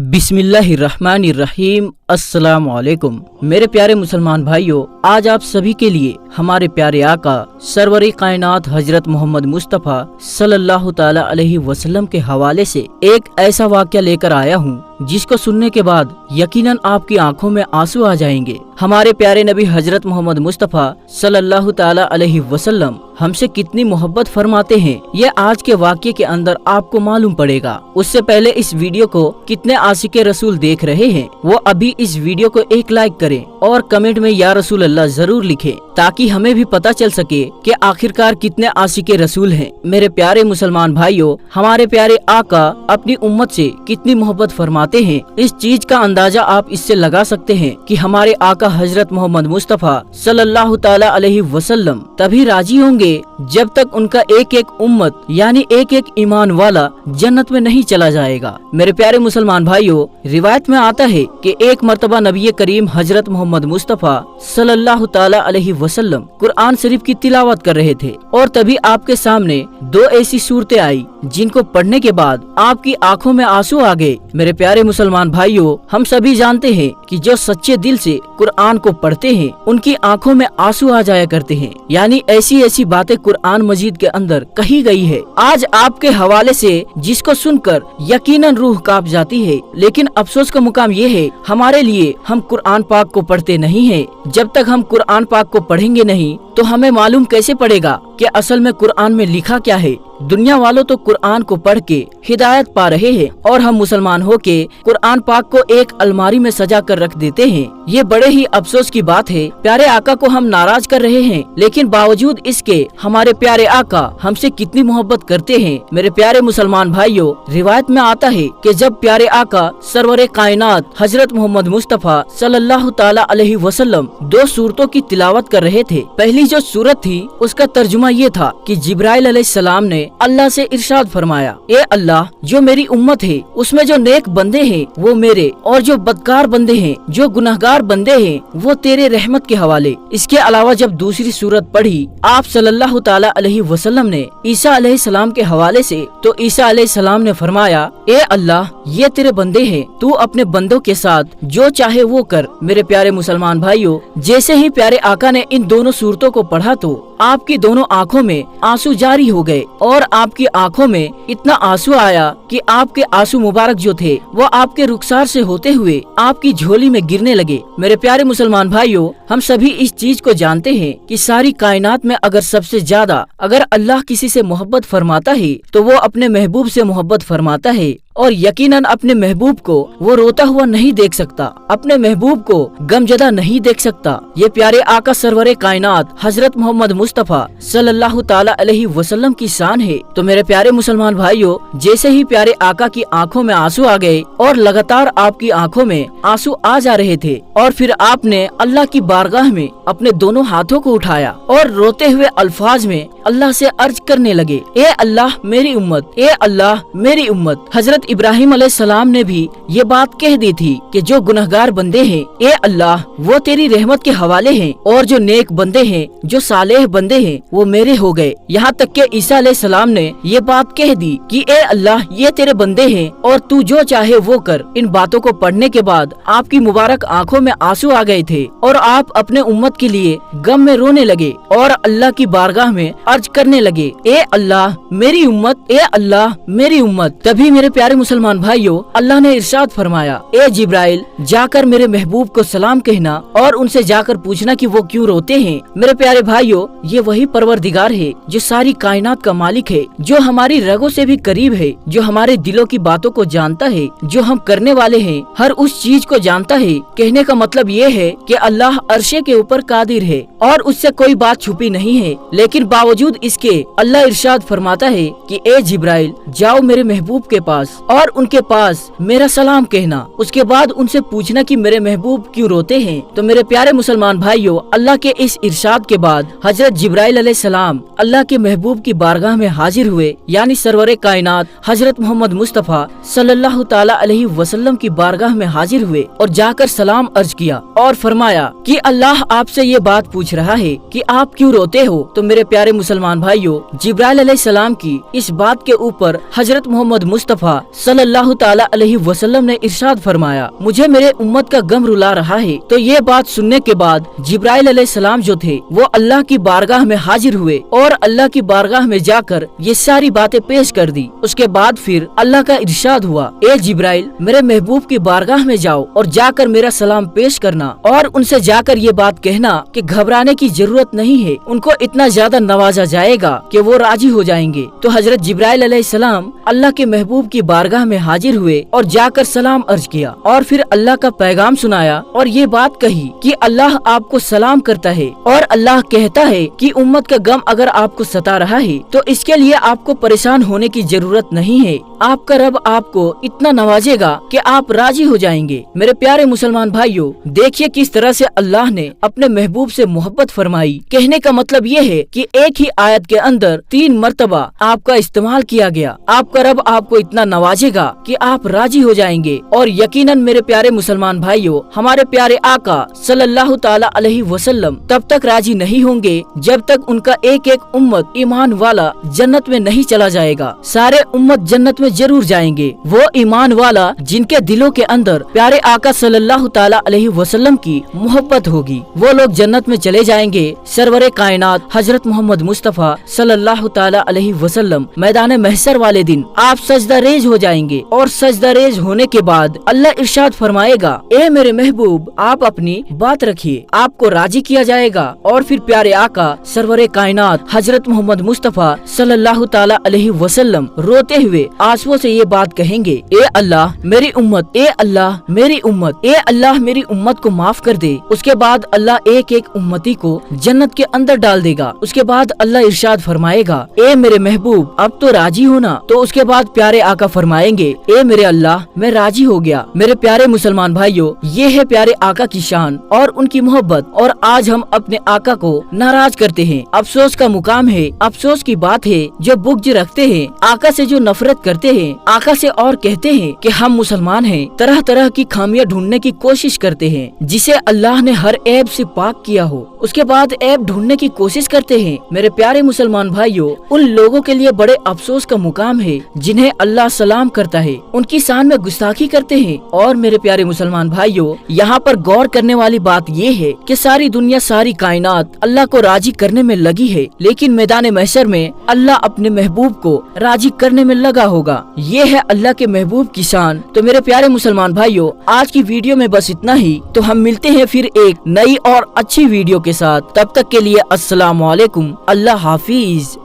बिस्मिल्लाहिर्रहमानिर्रहीम। अस्सलामु अलैकुम। मेरे प्यारे मुसलमान भाइयों, आज आप सभी के लिए हमारे प्यारे आका सरवरे कायनात हजरत मोहम्मद मुस्तफ़ा सल्लल्लाहु ताला अलैहि वसल्लम के हवाले से एक ऐसा वाक़या लेकर आया हूँ जिसको सुनने के बाद यकीनन आपकी आंखों में आंसू आ जाएंगे। हमारे प्यारे नबी हजरत मोहम्मद मुस्तफ़ा सल्लल्लाहु ताला अलैहि वसल्लम हमसे कितनी मोहब्बत फरमाते हैं, ये आज के वाक़ये के अंदर आपको मालूम पड़ेगा। उससे पहले इस वीडियो को कितने आशिके रसूल देख रहे हैं, वो अभी इस वीडियो को एक लाइक करें और कमेंट में या रसूल अल्लाह जरूर लिखें, ताकि हमें भी पता चल सके कि आखिरकार कितने आशिके रसूल हैं। मेरे प्यारे मुसलमान भाइयों, हमारे प्यारे आका अपनी उम्मत से कितनी मोहब्बत फरमाते हैं, इस चीज का अंदाजा आप इससे लगा सकते हैं कि हमारे आका हजरत मोहम्मद मुस्तफ़ा सल्लल्लाहु ताला अलैहि वसल्लम तभी राजी होंगे जब तक उनका एक एक उम्मत यानी एक एक ईमान वाला जन्नत में नहीं चला जाएगा। मेरे प्यारे मुसलमान भाइयों, रिवायत में आता है कि एक मर्तबा नबी करीम हजरत मोहम्मद मुस्तफ़ा सल्लल्लाहु ताला अलैहि वसल्लम कुरान शरीफ की तिलावत कर रहे थे और तभी आपके सामने दो ऐसी सूरतें आई जिनको पढ़ने के बाद आपकी आंखों में आंसू आ गए। मेरे प्यारे मुसलमान भाइयों, हम सभी जानते हैं कि जो सच्चे दिल से कुरान को पढ़ते हैं उनकी आंखों में आंसू आ जाया करते हैं, यानी ऐसी ऐसी बातें कुरान मजीद के अंदर कही गई है। आज आपके हवाले से जिसको सुनकर यकीनन रूह कांप जाती है, लेकिन अफसोस का मुकाम ये है हमारे लिए हम कुरान पाक को पढ़ते नहीं है। जब तक हम कुरान पाक को पढ़ेंगे नहीं तो हमें मालूम कैसे पड़ेगा कि असल में कुरान में लिखा क्या है। दुनिया वालों तो कुरान को पढ़ के हिदायत पा रहे हैं और हम मुसलमान होके कुरान पाक को एक अलमारी में सजा कर रख देते हैं। ये बड़े ही अफसोस की बात है। प्यारे आका को हम नाराज कर रहे हैं, लेकिन बावजूद इसके हमारे प्यारे आका हमसे कितनी मोहब्बत करते हैं। मेरे प्यारे मुसलमान भाइयों, रिवायत में आता है कि जब प्यारे आका सरवरे कायनात हजरत मोहम्मद मुस्तफ़ा सल्लल्लाहु ताला अलैहि वसल्लम दो सूरतों की तिलावत कर रहे थे। पहली जो सूरत थी उसका तर्जुमा ये था कि जिब्राइल अलैहिस्सलाम ने अल्लाह से इरशाद फरमाया, ए अल्लाह, जो मेरी उम्मत है उसमें जो नेक बंदे हैं वो मेरे, और जो बदकार बंदे हैं, जो गुनाहगार बंदे हैं वो तेरे रहमत के हवाले। इसके अलावा जब दूसरी सूरत पढ़ी आप सल्लल्लाहु ताला अलैहि वसल्लम ने ईसा अलैहिस्सलाम के हवाले से, तो ईसा अलैहिस्सलाम ने फरमाया, ए अल्लाह, ये तेरे बंदे हैं, तू अपने बंदों के साथ जो चाहे वो कर। मेरे प्यारे मुसलमान भाइयों, जैसे ही प्यारे आका ने इन दोनों सूरतों को पढ़ा तो आपकी दोनों आंखों में आंसू जारी हो गए और आपकी आंखों में इतना आंसू आया कि आपके आंसू मुबारक जो थे वो आपके रुखसार से होते हुए आपकी झोली में गिरने लगे। मेरे प्यारे मुसलमान भाइयों, हम सभी इस चीज को जानते हैं कि सारी कायनात में अगर सबसे ज्यादा अगर अल्लाह किसी से मोहब्बत फरमाता है तो वो अपने महबूब से मोहब्बत फरमाता है, और यकीनन अपने महबूब को वो रोता हुआ नहीं देख सकता, अपने महबूब को गमजदा नहीं देख सकता। ये प्यारे आका सरवरे कायनात हजरत मोहम्मद मुस्तफ़ा सल्लल्लाहु ताला अलैहि वसल्लम की शान है। तो मेरे प्यारे मुसलमान भाइयों, जैसे ही प्यारे आका की आंखों में आंसू आ गए और लगातार आपकी आंखों में आंसू आ जा रहे थे, और फिर आपने अल्लाह की बारगाह में अपने दोनों हाथों को उठाया और रोते हुए अल्फाज में अल्लाह से अर्ज करने लगे, ए अल्लाह मेरी उम्मत, ए अल्लाह मेरी उम्मत। हजरत इब्राहिम अलैहिस्सलाम ने भी ये बात कह दी थी कि जो गुनहगार बंदे हैं, ए अल्लाह, वो तेरी रहमत के हवाले हैं, और जो नेक बंदे हैं, जो सालेह बंदे हैं, वो मेरे हो गए। यहाँ तक के ईसा अलैहिस्सलाम ने ये बात कह दी कि ए अल्लाह, ये तेरे बंदे हैं और तू जो चाहे वो कर। इन बातों को पढ़ने के बाद आपकी मुबारक आंखों में आंसू आ गए थे और आप अपने उम्मत के लिए गम में रोने लगे और अल्लाह की बारगाह में अर्ज करने लगे, ए अल्लाह मेरी उम्मत, ए अल्लाह मेरी उम्मत। तभी मेरे प्यारे मुसलमान भाइयों, अल्लाह ने इरशाद फरमाया, ए जिब्राइल, जाकर मेरे महबूब को सलाम कहना और उनसे जाकर पूछना कि वो क्यों रोते हैं। मेरे प्यारे भाइयों, ये वही परवरदिगार है जो सारी कायनात का मालिक है, जो हमारी रगों से भी करीब है, जो हमारे दिलों की बातों को जानता है, जो हम करने वाले हैं हर उस चीज को जानता है। कहने का मतलब ये है कि अल्लाह अर्शे के ऊपर कादिर है और उससे कोई बात छुपी नहीं है, लेकिन बावजूद इसके अल्लाह इरशाद फरमाता है कि ए जिब्राइल, जाओ मेरे महबूब के पास और उनके पास मेरा सलाम कहना, उसके बाद उनसे पूछना कि मेरे महबूब क्यों रोते हैं। तो मेरे प्यारे मुसलमान भाइयों, अल्लाह के इस इरशाद के बाद हजरत जिब्राइल अलैहिस्सलाम अल्लाह के महबूब की बारगाह में हाजिर हुए, यानी सरवरे कायनात हजरत मोहम्मद मुस्तफ़ा सल्लल्लाहु ताला अलैहि वसल्लम की बारगाह में हाजिर हुए और जाकर सलाम अर्ज किया और फरमाया कि अल्लाह आपसे ये बात पूछ रहा है कि आप क्यों रोते हो। तो मेरे प्यारे मुसलमान भाइयों, जिब्राइल अलैहिस्सलाम की इस बात के ऊपर हजरत मोहम्मद मुस्तफ़ा सल्लल्लाहु ताला अलैहि वसल्लम वसल्लम ने इरशाद फरमाया, मुझे मेरे उम्मत का गम रुला रहा है। तो ये बात सुनने के बाद जिब्राइल अलैहिस्सलाम जो थे वो अल्लाह की बारगाह में हाजिर हुए और अल्लाह की बारगाह में जाकर ये सारी बातें पेश कर दी। उसके बाद फिर अल्लाह का इरशाद हुआ, ए जिब्राइल, मेरे महबूब की बारगाह में जाओ और जाकर मेरा सलाम पेश करना और उनसे जाकर ये बात कहना कि घबराने की जरूरत नहीं है, उनको इतना ज्यादा नवाजा जाएगा कि वो राजी हो जाएंगे। तो हजरत जिब्राइल अलैहिस्सलाम अल्लाह के महबूब की बारगाह में हाजिर हुए और जाकर सलाम अर्ज किया और फिर अल्लाह का पैगाम सुनाया और ये बात कही कि अल्लाह आपको सलाम करता है और अल्लाह कहता है कि उम्मत का गम अगर आपको सता रहा है तो इसके लिए आपको परेशान होने की जरूरत नहीं है, आपका रब आपको इतना नवाजेगा कि आप राजी हो जाएंगे। मेरे प्यारे मुसलमान भाइयों, देखिए किस तरह से अल्लाह ने अपने महबूब से मोहब्बत फरमाई। कहने का मतलब ये है कि एक ही आयत के अंदर 3 मर्तबा आपका इस्तेमाल किया गया। आपका रब आपको इतना नवाजेगा कि आप राजी हो जाएंगे। और यकीनन मेरे प्यारे मुसलमान भाइयों, हमारे प्यारे आका सल्लल्लाहु ताला अलैहि वसल्लम तब तक राजी नहीं होंगे जब तक उनका एक एक उम्मत ईमान वाला जन्नत में नहीं चला जाएगा। सारे उम्मत जन्नत में जरूर जाएंगे। वो ईमान वाला जिनके दिलों के अंदर प्यारे आका सल्लल्लाहु ताला अलैहि वसल्लम की मोहब्बत होगी, वो लोग जन्नत में चले जाएंगे। सरवरे कायनात हजरत मोहम्मद मुस्तफा सल्लल्लाहु ताला अलैहि वसल्लम मैदान महशर वाले दिन आप सजदा रेज हो जाएंगे और सजदा रेज होने के बाद अल्लाह इरशाद फरमाएगा, ए मेरे महबूब, आप अपनी बात रखिए, आपको राजी किया जाएगा। और फिर प्यारे आका सरवरे कायनात हजरत मोहम्मद मुस्तफा सल्लल्लाहु ताला अलैहि वसल्लम रोते हुए आंसुओं से ये बात कहेंगे, ए अल्लाह मेरी उम्मत, ए अल्लाह मेरी उम्मत, ए अल्लाह मेरी उम्मत को माफ कर दे। उसके बाद अल्लाह एक एक उम्मती को जन्नत के अंदर डाल देगा। उसके बाद अल्लाह इरशाद फरमाएगा, ए मेरे महबूब, अब तो राजी होना। तो उसके बाद प्यारे आका फरमाएंगे, ए मेरे अल्लाह, मैं राजी हो गया। मेरे प्यारे मुसलमान भाइयों, ये है प्यारे आका की शान और उनकी मोहब्बत। और आज हम अपने आका को नाराज करते हैं। अफसोस का मुकाम है, अफसोस की बात है जो बुग़्ज़ रखते हैं, आका से जो नफरत करते हैं, आका से और कहते हैं कि हम मुसलमान हैं, तरह तरह की खामियां ढूंढने की कोशिश करते हैं जिसे अल्लाह ने हर ऐब से पाक किया हो। उसके बाद ऐब ढूंढने की कोशिश करते हैं। मेरे प्यारे मुसलमान भाइयों, उन लोगों के लिए बड़े अफसोस का मुकाम है जिन्हें अल्लाह सलाम करता है, उनकी शान में गुस्ताखी करते हैं। और मेरे प्यारे मुसलमान भाइयों, यहाँ पर गौर करने वाली बात ये है कि सारी दुनिया, सारी कायनात अल्लाह को राजी करने में लगी है, लेकिन मैदान महशर में अल्लाह अपने महबूब को राजी करने में लगा होगा। ये है अल्लाह के महबूब की शान। तो मेरे प्यारे मुसलमान भाइयों, आज की वीडियो में बस इतना ही। तो हम मिलते हैं फिर एक नई और अच्छी वीडियो के साथ। तब तक के लिए अस्सलाम वालेकुम, अल्लाह हाफिज।